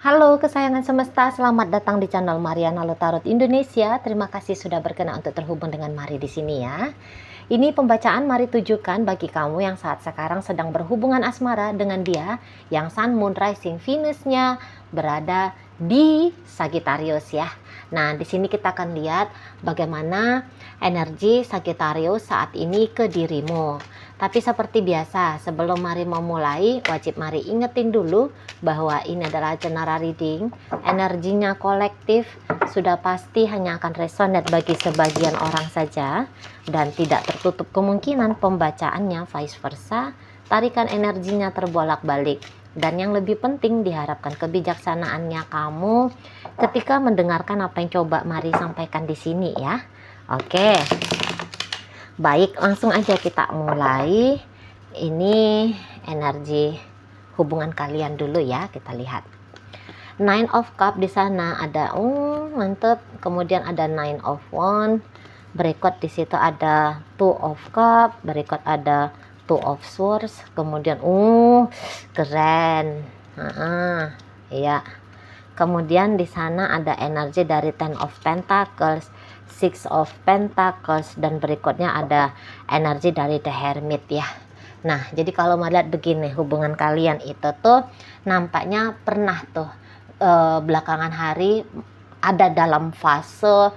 Halo kesayangan semesta, selamat datang di channel Mariana Lotarot Indonesia. Terima kasih sudah berkenan untuk terhubung dengan Mari di sini ya. Ini pembacaan Mari tujukan bagi kamu yang saat sekarang sedang berhubungan asmara dengan dia yang Sun, Moon, Rising, Venus-nya berada di Sagittarius ya. Nah, di sini kita akan lihat bagaimana energi Sagittarius saat ini ke dirimu. Tapi seperti biasa, sebelum Mari memulai, wajib Mari ingetin dulu bahwa ini adalah general reading. Energinya kolektif, sudah pasti hanya akan resonate bagi sebagian orang saja dan tidak tertutup kemungkinan pembacaannya vice versa. Tarikan energinya terbolak-balik. Dan yang lebih penting, diharapkan kebijaksanaannya kamu ketika mendengarkan apa yang coba Mari sampaikan di sini ya. Oke. Baik, langsung aja kita mulai. Ini energi hubungan kalian dulu ya, kita lihat. Nine of Cup di sana ada, mantep. Kemudian ada Nine of Wand. Berikut di situ ada Two of Cup. Berikut ada Two of Swords. Kemudian, keren. Ya. Kemudian di sana ada energi dari Ten of Pentacles, Six of Pentacles, dan berikutnya ada energi dari The Hermit ya. Nah, jadi kalau melihat begini, hubungan kalian itu tuh nampaknya pernah tuh belakangan hari ada dalam fase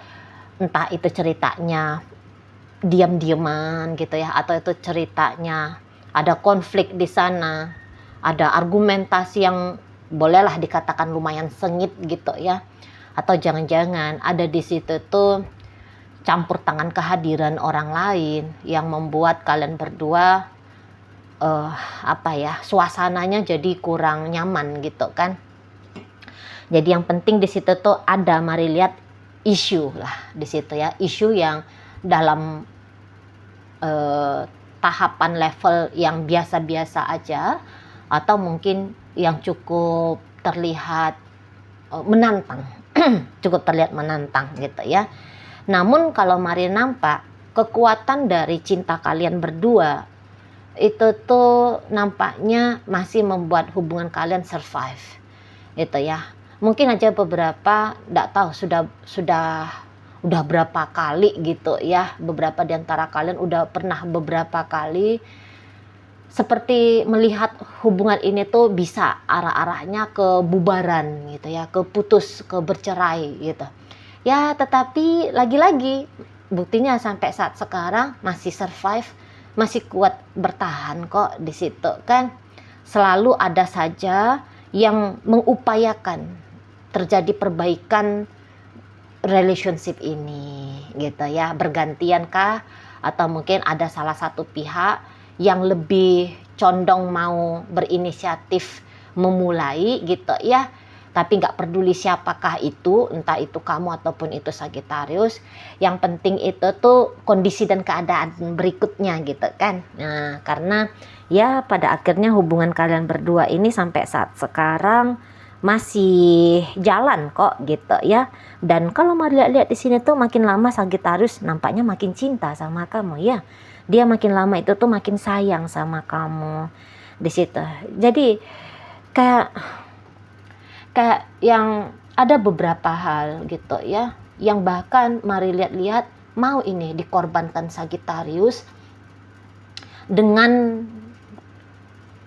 entah itu ceritanya diam-diaman gitu ya, atau itu ceritanya ada konflik di sana, ada argumentasi yang bolehlah dikatakan lumayan sengit gitu ya, atau jangan-jangan ada di situ tuh campur tangan kehadiran orang lain yang membuat kalian berdua suasananya jadi kurang nyaman gitu kan. Jadi yang penting di situ tuh ada, Mari lihat isu lah di situ ya, isu yang dalam tahapan level yang biasa-biasa aja, atau mungkin yang cukup terlihat menantang, cukup terlihat menantang gitu ya. Namun kalau Mari nampak kekuatan dari cinta kalian berdua itu tuh nampaknya masih membuat hubungan kalian survive gitu ya. Mungkin aja beberapa, enggak tahu udah berapa kali gitu ya, beberapa di antara kalian udah pernah beberapa kali seperti melihat hubungan ini tuh bisa arah-arahnya ke bubaran gitu ya, ke putus, ke bercerai gitu. Ya, tetapi lagi-lagi buktinya sampai saat sekarang masih survive, masih kuat bertahan kok di situ kan. Selalu ada saja yang mengupayakan terjadi perbaikan relationship ini gitu ya. Bergantian kah, atau mungkin ada salah satu pihak yang lebih condong mau berinisiatif memulai gitu ya. Tapi nggak peduli siapakah itu, entah itu kamu ataupun itu Sagittarius. Yang penting itu tuh kondisi dan keadaan berikutnya gitu kan. Nah, karena ya pada akhirnya hubungan kalian berdua ini sampai saat sekarang masih jalan kok gitu ya. Dan kalau mau lihat-lihat di sini tuh makin lama Sagittarius nampaknya makin cinta sama kamu ya. Dia makin lama itu tuh makin sayang sama kamu di situ. Jadi kayak yang ada beberapa hal gitu ya, yang bahkan Mari lihat-lihat mau ini dikorbankan Sagittarius dengan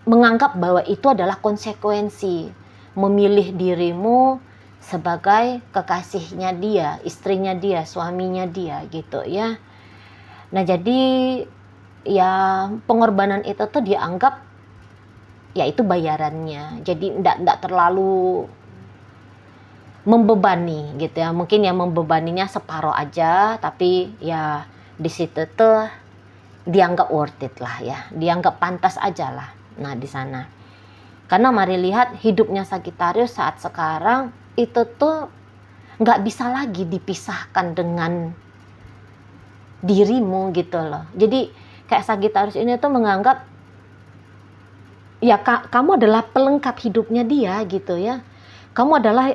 menganggap bahwa itu adalah konsekuensi memilih dirimu sebagai kekasihnya dia, istrinya dia, suaminya dia gitu ya. Nah, jadi ya pengorbanan itu tuh dianggap ya itu bayarannya. Jadi enggak terlalu membebani gitu ya. Mungkin yang membebaninya separuh aja, tapi ya di situ tuh dianggap worth it lah ya, dianggap pantas aja lah. Nah, di sana karena Mari lihat hidupnya Sagittarius saat sekarang itu tuh nggak bisa lagi dipisahkan dengan dirimu gitu loh. Jadi kayak Sagittarius ini tuh menganggap ya kamu adalah pelengkap hidupnya dia gitu ya. Kamu adalah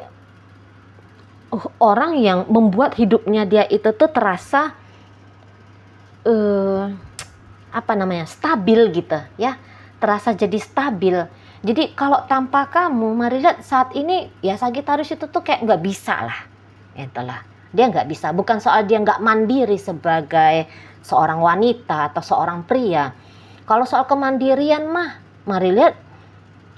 orang yang membuat hidupnya dia itu tuh terasa stabil gitu ya, terasa jadi stabil. Jadi kalau tanpa kamu, mari lihat saat ini ya Sagittarius itu tuh kayak nggak bisa lah. Itulah. Dia nggak bisa. Bukan soal dia nggak mandiri sebagai seorang wanita atau seorang pria. Kalau soal kemandirian mah, mari lihat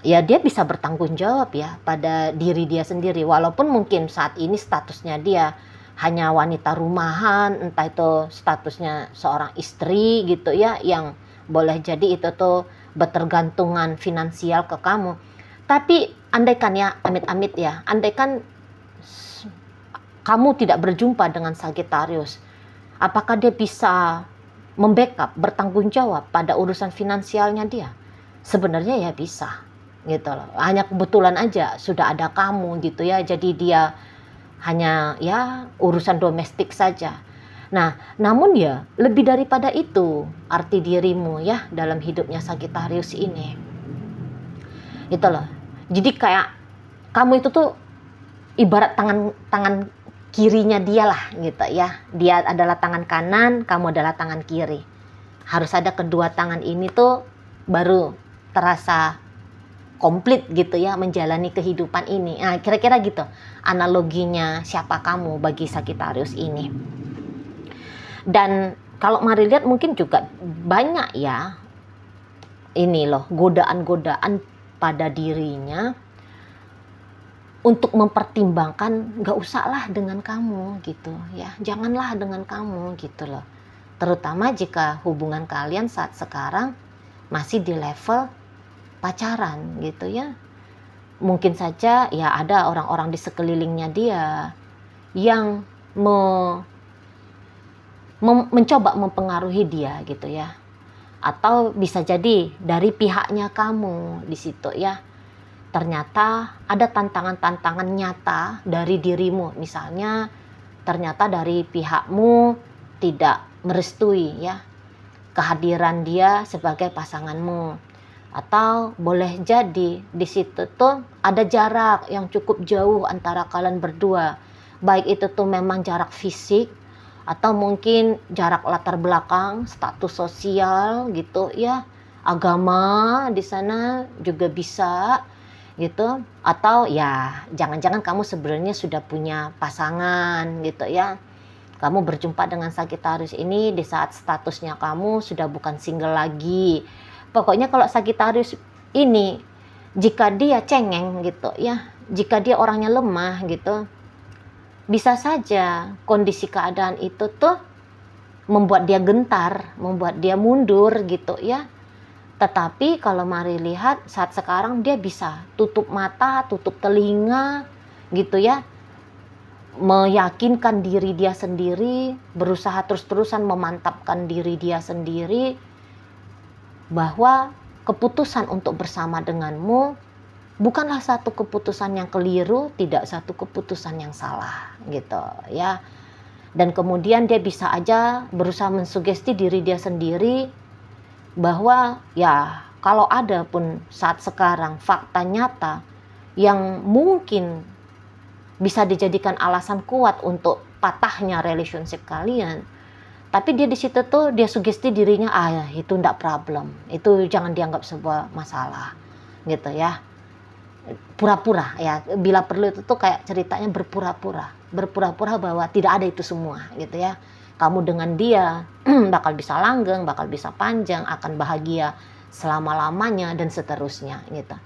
ya dia bisa bertanggung jawab ya pada diri dia sendiri. Walaupun mungkin saat ini statusnya dia hanya wanita rumahan, entah itu statusnya seorang istri gitu ya, yang boleh jadi itu tuh bertergantungan finansial ke kamu. Tapi andaikan ya, amit-amit ya, andaikan kamu tidak berjumpa dengan Sagittarius, apakah dia bisa membackup, bertanggung jawab pada urusan finansialnya dia? Sebenarnya ya bisa, gitu loh. Hanya kebetulan aja sudah ada kamu gitu ya, jadi dia hanya ya urusan domestik saja. Nah, namun ya lebih daripada itu arti dirimu ya dalam hidupnya Sagittarius ini. Itu loh. Jadi kayak kamu itu tuh ibarat tangan kirinya dia lah gitu ya. Dia adalah tangan kanan, kamu adalah tangan kiri. Harus ada kedua tangan ini tuh baru terasa komplit gitu ya menjalani kehidupan ini. Nah, kira-kira gitu analoginya siapa kamu bagi Sagittarius ini. Dan kalau mari lihat mungkin juga banyak ya ini loh godaan-godaan pada dirinya untuk mempertimbangkan gak usahlah dengan kamu gitu ya, janganlah dengan kamu gitu loh. Terutama jika hubungan kalian saat sekarang masih di level pacaran gitu ya. Mungkin saja ya ada orang-orang di sekelilingnya dia yang mencoba mempengaruhi dia gitu ya, atau bisa jadi dari pihaknya kamu di situ ya. Ternyata ada tantangan-tantangan nyata dari dirimu, misalnya ternyata dari pihakmu tidak merestui ya kehadiran dia sebagai pasanganmu, atau boleh jadi di situ tuh ada jarak yang cukup jauh antara kalian berdua, baik itu tuh memang jarak fisik atau mungkin jarak latar belakang, status sosial gitu ya, agama di sana juga bisa gitu, atau ya jangan-jangan kamu sebenarnya sudah punya pasangan gitu ya. Kamu berjumpa dengan Sagittarius ini di saat statusnya kamu sudah bukan single lagi. Pokoknya kalau Sagittarius ini jika dia cengeng gitu ya, jika dia orangnya lemah gitu, bisa saja kondisi keadaan itu tuh membuat dia gentar, membuat dia mundur gitu ya. Tetapi kalau mari lihat saat sekarang dia bisa tutup mata, tutup telinga gitu ya. Meyakinkan diri dia sendiri, berusaha terus-terusan memantapkan diri dia sendiri bahwa keputusan untuk bersama denganmu bukanlah satu keputusan yang keliru, tidak satu keputusan yang salah gitu ya. Dan kemudian dia bisa aja berusaha mensugesti diri dia sendiri bahwa ya kalau ada pun saat sekarang fakta nyata yang mungkin bisa dijadikan alasan kuat untuk patahnya relationship kalian, tapi dia di situ tuh dia sugesti dirinya ya itu enggak problem, itu jangan dianggap sebuah masalah gitu ya. Pura-pura ya, bila perlu itu tuh kayak ceritanya berpura-pura bahwa tidak ada itu semua gitu ya. Kamu dengan dia bakal bisa langgeng, bakal bisa panjang, akan bahagia selama-lamanya dan seterusnya gitu.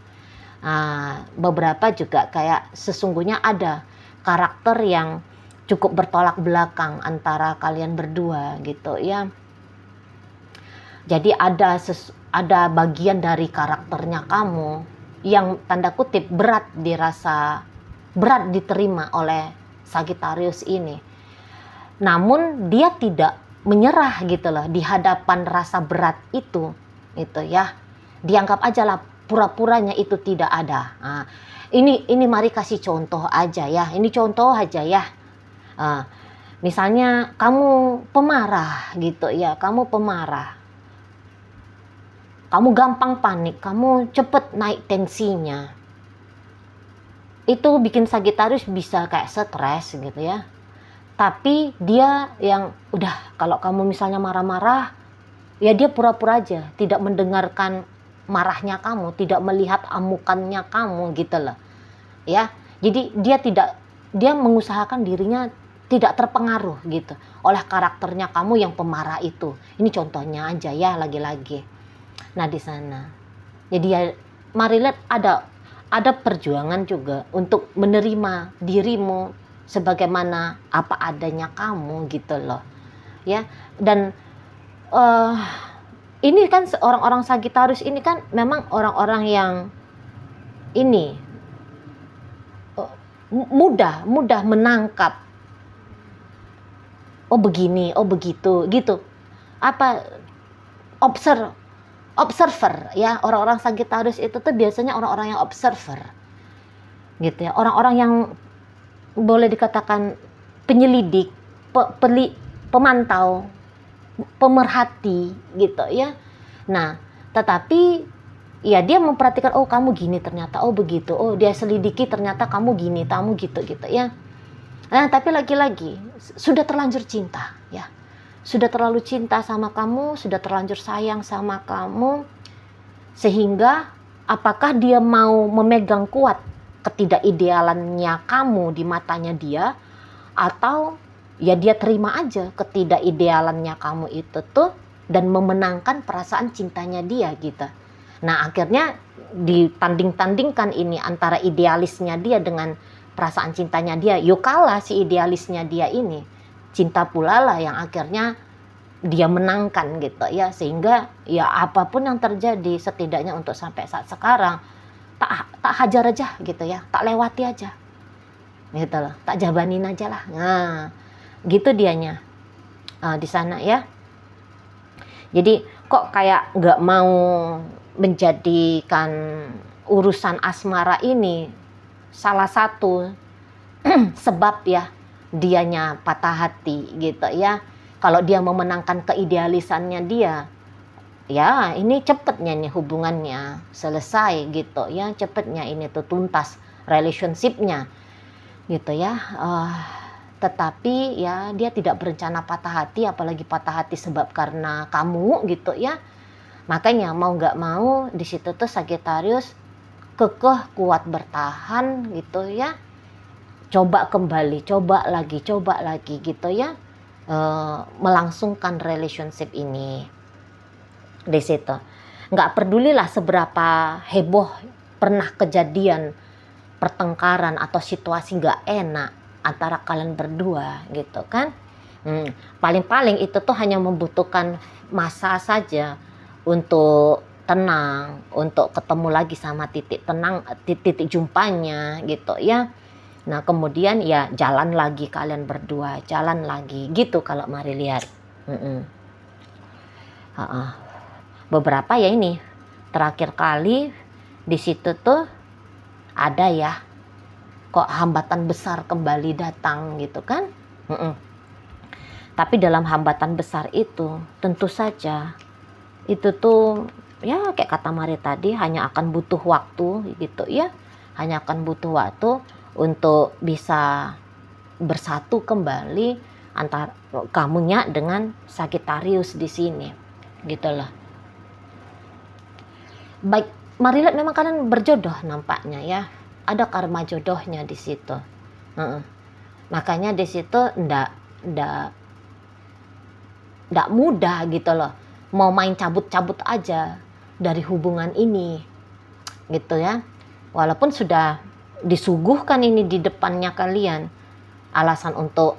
Beberapa juga kayak sesungguhnya ada karakter yang cukup bertolak belakang antara kalian berdua gitu ya. Jadi ada bagian dari karakternya kamu yang tanda kutip berat diterima oleh Sagittarius ini. Namun dia tidak menyerah gitu loh di hadapan rasa berat itu ya. Dianggap aja lah pura-puranya itu tidak ada. Ini mari kasih contoh aja ya. Ini contoh aja ya. Misalnya kamu pemarah gitu ya, kamu pemarah. Kamu gampang panik, kamu cepet naik tensinya. Itu bikin Sagittarius bisa kayak stres gitu ya. Tapi dia yang udah kalau kamu misalnya marah-marah, ya dia pura-pura aja, tidak mendengarkan marahnya kamu, tidak melihat amukannya kamu gitu loh. Ya. Jadi dia mengusahakan dirinya tidak terpengaruh gitu oleh karakternya kamu yang pemarah itu. Ini contohnya aja ya, lagi-lagi. Nah, di sana. Jadi ya, mari lihat ada perjuangan juga untuk menerima dirimu sebagaimana apa adanya kamu gitu loh. Ya. Dan ini kan orang-orang Sagittarius ini kan memang orang-orang yang ini mudah menangkap, oh begini, oh begitu gitu. Apa, observer ya. Orang-orang Sagittarius itu tuh biasanya orang-orang yang observer gitu ya, orang-orang yang boleh dikatakan penyelidik, pemantau, pemerhati gitu ya. Nah, tetapi ya dia memperhatikan, oh kamu gini ternyata, oh begitu, oh dia selidiki ternyata kamu gini, kamu gitu ya. Nah, tapi lagi-lagi sudah terlanjur cinta ya. Sudah terlalu cinta sama kamu, sudah terlanjur sayang sama kamu, sehingga apakah dia mau memegang kuat ketidakidealannya kamu di matanya dia, atau ya dia terima aja ketidakidealannya kamu itu tuh dan memenangkan perasaan cintanya dia gitu. Nah, akhirnya ditanding-tandingkan ini antara idealisnya dia dengan perasaan cintanya dia. Yuk kalah si idealisnya dia ini. Cinta pula lah yang akhirnya dia menangkan gitu ya. Sehingga ya apapun yang terjadi setidaknya untuk sampai saat sekarang tak hajar aja gitu ya. Tak lewati aja. Gitu loh. Tak jabanin aja lah. Nah, gitu dianya di sana ya. Jadi kok kayak nggak mau menjadikan urusan asmara ini salah satu sebab ya dianya patah hati gitu ya. Kalau dia memenangkan keidealisannya dia, ya ini cepetnya nih hubungannya selesai gitu ya, cepetnya ini tuh tuntas relationshipnya gitu ya. Tetapi ya dia tidak berencana patah hati, apalagi patah hati sebab karena kamu gitu ya. Makanya mau nggak mau di situ tuh Sagittarius kekeh kuat bertahan gitu ya. Coba kembali, coba lagi gitu ya. Melangsungkan relationship ini di situ. Nggak pedulilah seberapa heboh pernah kejadian pertengkaran atau situasi nggak enak antara kalian berdua gitu kan. Paling-paling itu tuh hanya membutuhkan masa saja untuk tenang, untuk ketemu lagi sama titik tenang, titik jumpanya gitu ya. Nah, kemudian ya jalan lagi kalian berdua, jalan lagi gitu kalau mari lihat. Beberapa ya ini terakhir kali di situ tuh ada ya kok hambatan besar kembali datang gitu kan. Tapi dalam hambatan besar itu tentu saja itu tuh ya kayak kata Mari tadi hanya akan butuh waktu gitu ya, hanya akan butuh waktu untuk bisa bersatu kembali antara kamunya dengan Sagittarius di sini gitu loh. Baik, Mari lihat memang kalian berjodoh nampaknya ya, ada karma jodohnya di situ. Makanya di situ ndak mudah gitu loh, mau main cabut-cabut aja dari hubungan ini gitu ya. Walaupun sudah disuguhkan ini di depannya kalian alasan untuk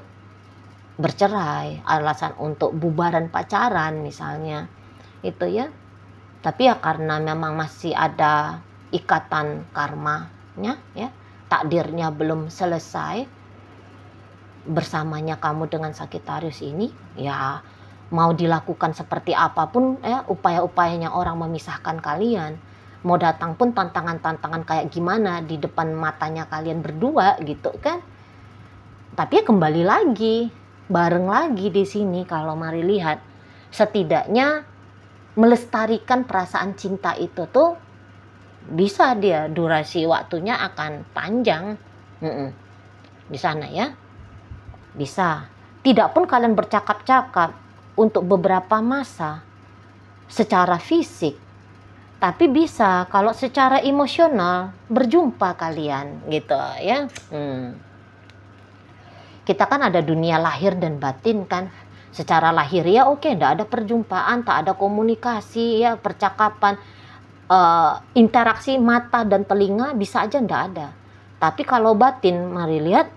bercerai, alasan untuk bubaran pacaran misalnya itu ya. Tapi ya karena memang masih ada ikatan karmanya ya, takdirnya belum selesai bersamanya kamu dengan Sagittarius ini, ya mau dilakukan seperti apapun ya upaya-upayanya orang memisahkan kalian, mau datang pun tantangan-tantangan kayak gimana di depan matanya kalian berdua gitu kan. Tapi ya kembali lagi bareng lagi di sini kalau Mari lihat setidaknya melestarikan perasaan cinta itu tuh bisa dia durasi waktunya akan panjang di sana ya. Bisa tidak pun kalian bercakap-cakap untuk beberapa masa secara fisik, Tapi bisa kalau secara emosional berjumpa kalian gitu ya. Kita kan ada dunia lahir dan batin kan. Secara lahir ya oke, ndak ada perjumpaan, tak ada komunikasi ya, percakapan, interaksi mata dan telinga bisa aja ndak ada. Tapi kalau batin, mari lihat,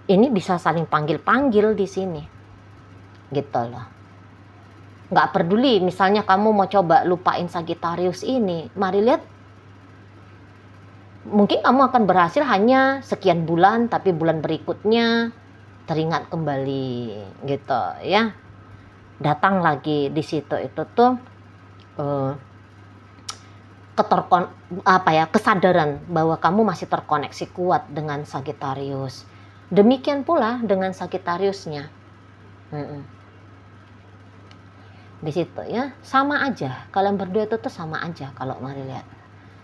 ini bisa saling panggil-panggil di sini. Gitu loh. Nggak peduli, misalnya kamu mau coba lupain Sagittarius ini, mari lihat, mungkin kamu akan berhasil hanya sekian bulan, tapi bulan berikutnya teringat kembali gitu ya. Datang lagi di situ itu tuh kesadaran bahwa kamu masih terkoneksi kuat dengan Sagittarius. Demikian pula dengan Sagittariusnya. Di situ ya, sama aja. Kalian berdua itu tuh sama aja kalau mari lihat.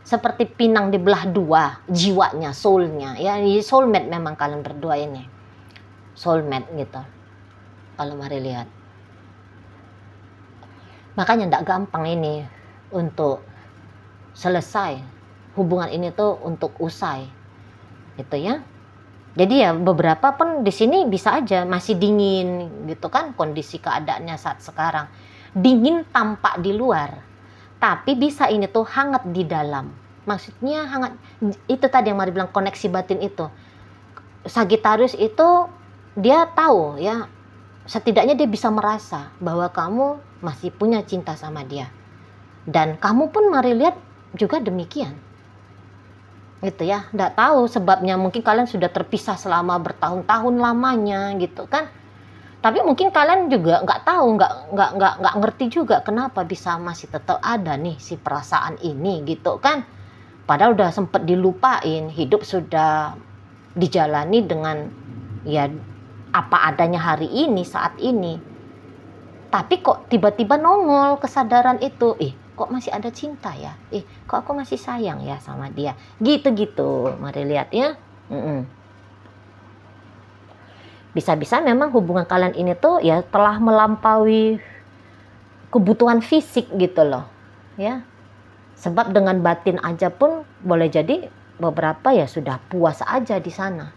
Seperti pinang dibelah dua, jiwanya, soulnya. Ya, soulmate memang kalian berdua ini. Soulmate gitu. Kalau mari lihat. Makanya tidak gampang ini untuk selesai. Hubungan ini tuh untuk usai. Gitu ya. Jadi ya beberapa pun di sini bisa aja masih dingin gitu kan kondisi keadaannya saat sekarang. Dingin tampak di luar. Tapi bisa ini tuh hangat di dalam. Maksudnya hangat, itu tadi yang Mari bilang koneksi batin itu. Sagittarius itu dia tahu ya, setidaknya dia bisa merasa bahwa kamu masih punya cinta sama dia. Dan kamu pun Mari lihat juga demikian. Gitu ya, nggak tahu sebabnya, mungkin kalian sudah terpisah selama bertahun-tahun lamanya gitu kan. Tapi mungkin kalian juga nggak tahu, nggak ngerti juga kenapa bisa masih tetap ada nih si perasaan ini gitu kan. Padahal udah sempet dilupain, hidup sudah dijalani dengan ya apa adanya hari ini, saat ini. Tapi kok tiba-tiba nongol kesadaran itu, kok masih ada cinta ya, kok aku masih sayang ya sama dia, gitu-gitu. Mari lihat ya. Bisa-bisa memang hubungan kalian ini tuh ya telah melampaui kebutuhan fisik gitu loh ya. Sebab dengan batin aja pun boleh jadi beberapa ya sudah puas aja di sana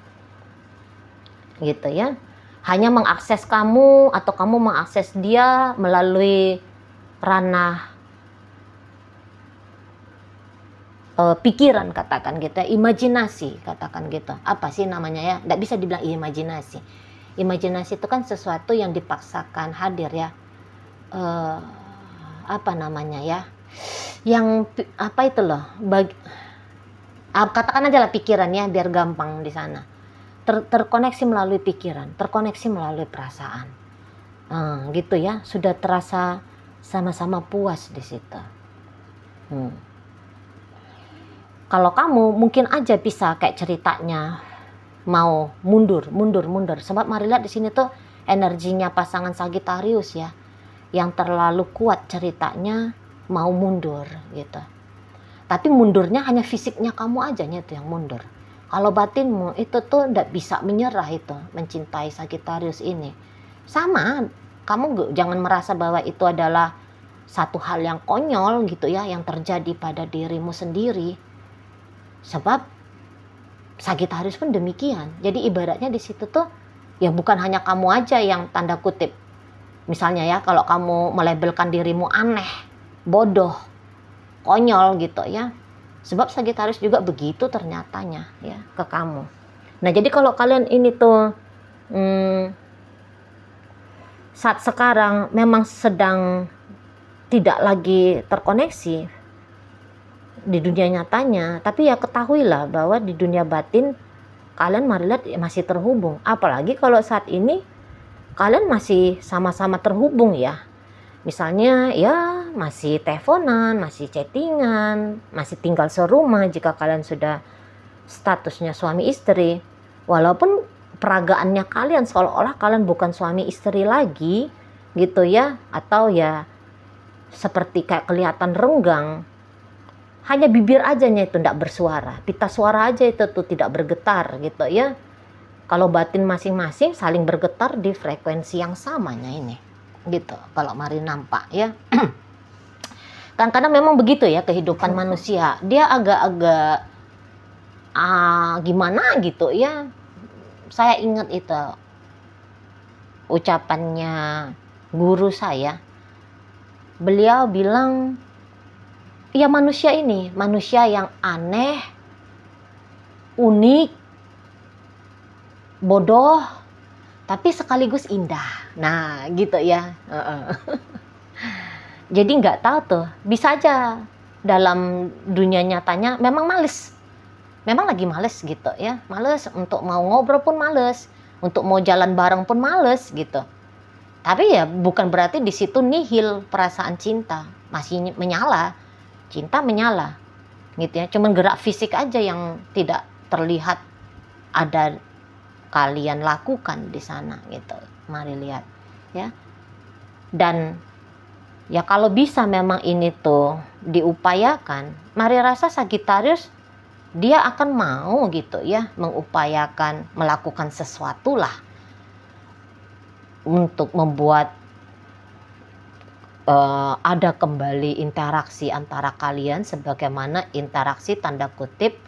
gitu ya. Hanya mengakses kamu atau kamu mengakses dia melalui ranah pikiran, katakan gitu, imajinasi, katakan gitu. Apa sih namanya ya? Nggak bisa dibilang imajinasi. Imajinasi itu kan sesuatu yang dipaksakan hadir ya. Apa namanya ya? Yang apa itu loh? Katakan aja lah pikiran ya, biar gampang di sana. Terkoneksi melalui pikiran, terkoneksi melalui perasaan. Gitu ya, sudah terasa sama-sama puas di situ. Kalau kamu mungkin aja bisa kayak ceritanya mau mundur. Sebab mari lihat di sini tuh energinya pasangan Sagittarius ya, yang terlalu kuat ceritanya mau mundur gitu. Tapi mundurnya hanya fisiknya kamu aja tuh yang mundur. Kalau batinmu itu tuh nggak bisa menyerah itu, mencintai Sagittarius ini. Sama, kamu jangan merasa bahwa itu adalah satu hal yang konyol gitu ya, yang terjadi pada dirimu sendiri. Sebab Sagittarius pun demikian. Jadi ibaratnya di situ tuh ya bukan hanya kamu aja yang tanda kutip. Misalnya ya, kalau kamu melabelkan dirimu aneh, bodoh, konyol gitu ya. Sebab Sagittarius juga begitu ternyatanya ya ke kamu. Nah, jadi kalau kalian ini tuh saat sekarang memang sedang tidak lagi terkoneksi di dunia nyatanya, tapi ya ketahuilah bahwa di dunia batin kalian mari lihat masih terhubung. Apalagi kalau saat ini kalian masih sama-sama terhubung ya. Misalnya ya masih teleponan, masih chattingan, masih tinggal serumah jika kalian sudah statusnya suami istri. Walaupun peragaannya kalian seolah-olah kalian bukan suami istri lagi gitu ya, atau ya seperti kayak kelihatan renggang. Hanya bibir ajanya itu tidak bersuara, pita suara aja itu tuh tidak bergetar gitu ya. Kalau batin masing-masing saling bergetar di frekuensi yang samanya ini gitu. Kalau mari nampak ya. Kan kadang memang begitu ya kehidupan manusia. Dia agak-agak gimana gitu ya. Saya ingat itu ucapannya guru saya. Beliau bilang, ya manusia ini, manusia yang aneh, unik, bodoh, tapi sekaligus indah. Nah, gitu ya. Jadi nggak tahu tuh, bisa aja dalam dunia nyatanya memang males. Memang lagi males gitu ya. Males untuk mau ngobrol pun males, untuk mau jalan bareng pun males gitu. Tapi ya bukan berarti di situ nihil perasaan cinta, masih menyala. Cinta menyala. Gitu ya. Cuman gerak fisik aja yang tidak terlihat ada kalian lakukan di sana gitu. Mari lihat ya. Dan ya kalau bisa memang ini tuh diupayakan, mari rasa Sagittarius dia akan mau gitu ya mengupayakan melakukan sesuatu lah untuk membuat ada kembali interaksi antara kalian sebagaimana interaksi tanda kutip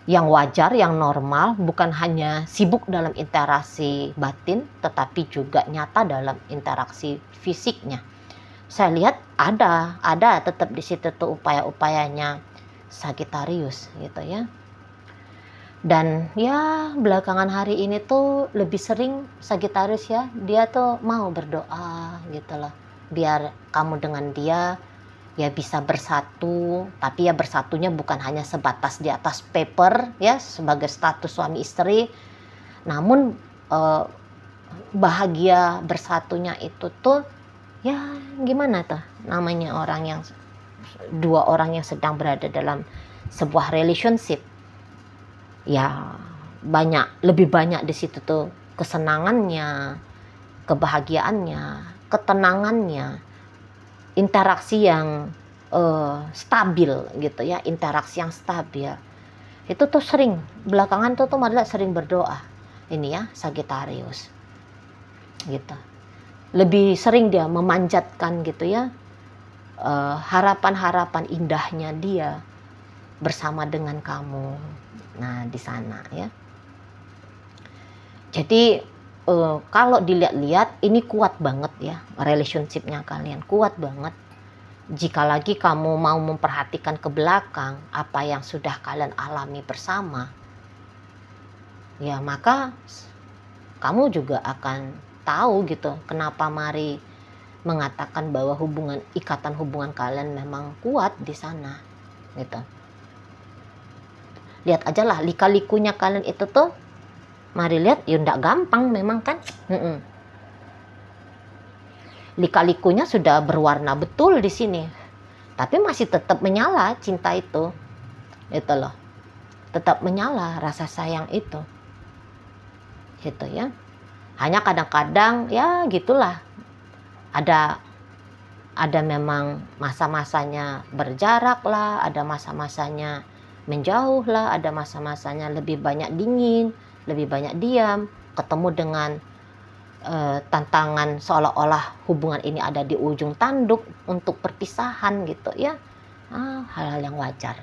yang wajar, yang normal, bukan hanya sibuk dalam interaksi batin tetapi juga nyata dalam interaksi fisiknya. Saya lihat ada tetap di situ tuh upaya-upayanya Sagittarius gitu ya. Dan ya belakangan hari ini tuh lebih sering Sagittarius ya, dia tuh mau berdoa gitu loh. Biar kamu dengan dia ya bisa bersatu, tapi ya bersatunya bukan hanya sebatas di atas paper ya sebagai status suami istri. Namun bahagia bersatunya itu tuh ya gimana tuh namanya dua orang yang sedang berada dalam sebuah relationship. Ya lebih banyak di situ tuh kesenangannya, kebahagiaannya, ketenangannya, interaksi yang stabil gitu ya, interaksi yang stabil. Itu tuh sering belakangan tuh malah sering berdoa ini ya Sagittarius gitu. Lebih sering dia memanjatkan gitu ya harapan-harapan indahnya dia bersama dengan kamu. Nah di sana ya. Jadi kalau dilihat-lihat ini kuat banget ya relationship-nya kalian, kuat banget. Jika lagi kamu mau memperhatikan ke belakang apa yang sudah kalian alami bersama, ya maka kamu juga akan tahu gitu kenapa Mari mengatakan bahwa ikatan hubungan kalian memang kuat di sana gitu. Lihat aja lah lika-likunya kalian itu tuh, mari lihat ya enggak gampang memang kan. Lika-likunya sudah berwarna betul di sini, tapi masih tetap menyala cinta itu loh, tetap menyala rasa sayang itu gitu ya. Hanya kadang-kadang ya gitulah, ada memang masa-masanya berjarak lah, ada masa-masanya menjauh lah, ada masa-masanya lebih banyak dingin, lebih banyak diam, ketemu dengan tantangan seolah-olah hubungan ini ada di ujung tanduk untuk perpisahan gitu ya. Hal-hal yang wajar.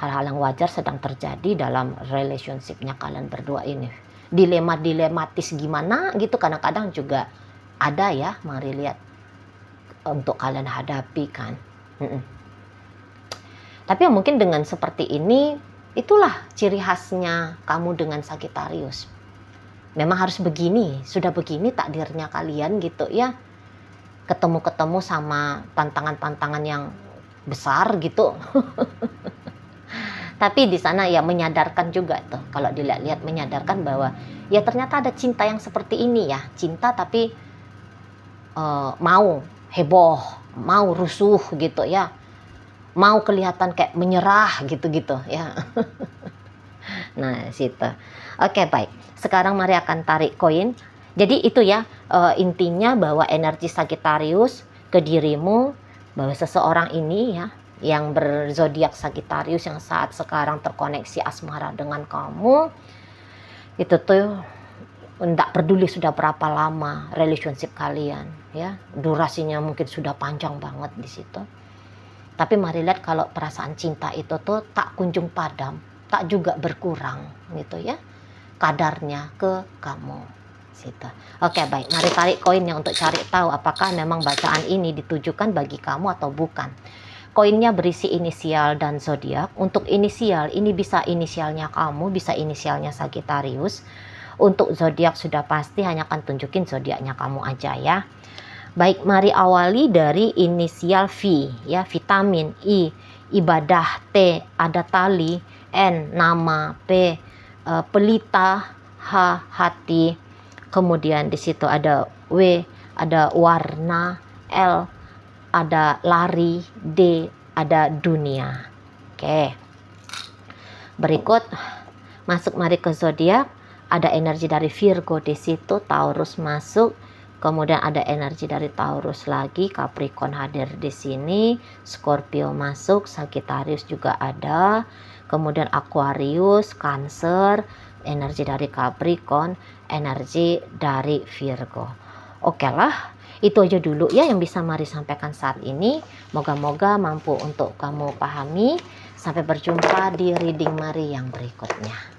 Hal-hal yang wajar sedang terjadi dalam relationship-nya kalian berdua ini. Dilematis gimana gitu kadang-kadang juga ada ya, mari lihat untuk kalian hadapi kan. Tapi mungkin dengan seperti ini, itulah ciri khasnya kamu dengan Sagittarius. Memang harus begini, sudah begini takdirnya kalian gitu ya. Ketemu-ketemu sama tantangan-tantangan yang besar gitu. Tapi di sana ya menyadarkan juga tuh, kalau dilihat-lihat menyadarkan bahwa ya ternyata ada cinta yang seperti ini ya. Cinta tapi mau heboh, mau rusuh gitu ya. Mau kelihatan kayak menyerah gitu-gitu ya. Nah situ. Oke baik, sekarang Mari akan tarik koin. Jadi itu ya intinya bahwa energi Sagittarius ke dirimu, bahwa seseorang ini ya yang berzodiak Sagittarius yang saat sekarang terkoneksi asmara dengan kamu, itu tuh Nggak peduli sudah berapa lama relationship kalian, ya, durasinya mungkin sudah panjang banget di situ. Tapi mari lihat kalau perasaan cinta itu tuh tak kunjung padam, tak juga berkurang gitu ya, kadarnya ke kamu. Situ. Oke, baik, mari tarik koinnya untuk cari tahu apakah memang bacaan ini ditujukan bagi kamu atau bukan. Koinnya berisi inisial dan zodiak. Untuk inisial, ini bisa inisialnya kamu, bisa inisialnya Sagittarius. Untuk zodiak sudah pasti, hanya akan tunjukin zodiaknya kamu aja ya. Baik, mari awali dari inisial V ya, vitamin, I, ibadah, T, ada tali, N, nama, P, pelita, H, hati. Kemudian di situ ada W, ada warna, L, ada lari, D, ada dunia. Oke. Berikut masuk mari ke zodiak. Ada energi dari Virgo di situ, Taurus masuk, kemudian ada energi dari Taurus lagi, Capricorn hadir di sini, Scorpio masuk, Sagittarius juga ada, kemudian Aquarius, Cancer, energi dari Capricorn, energi dari Virgo. Oke lah, itu aja dulu ya yang bisa Mari sampaikan saat ini. Moga-moga mampu untuk kamu pahami. Sampai berjumpa di reading Mari yang berikutnya.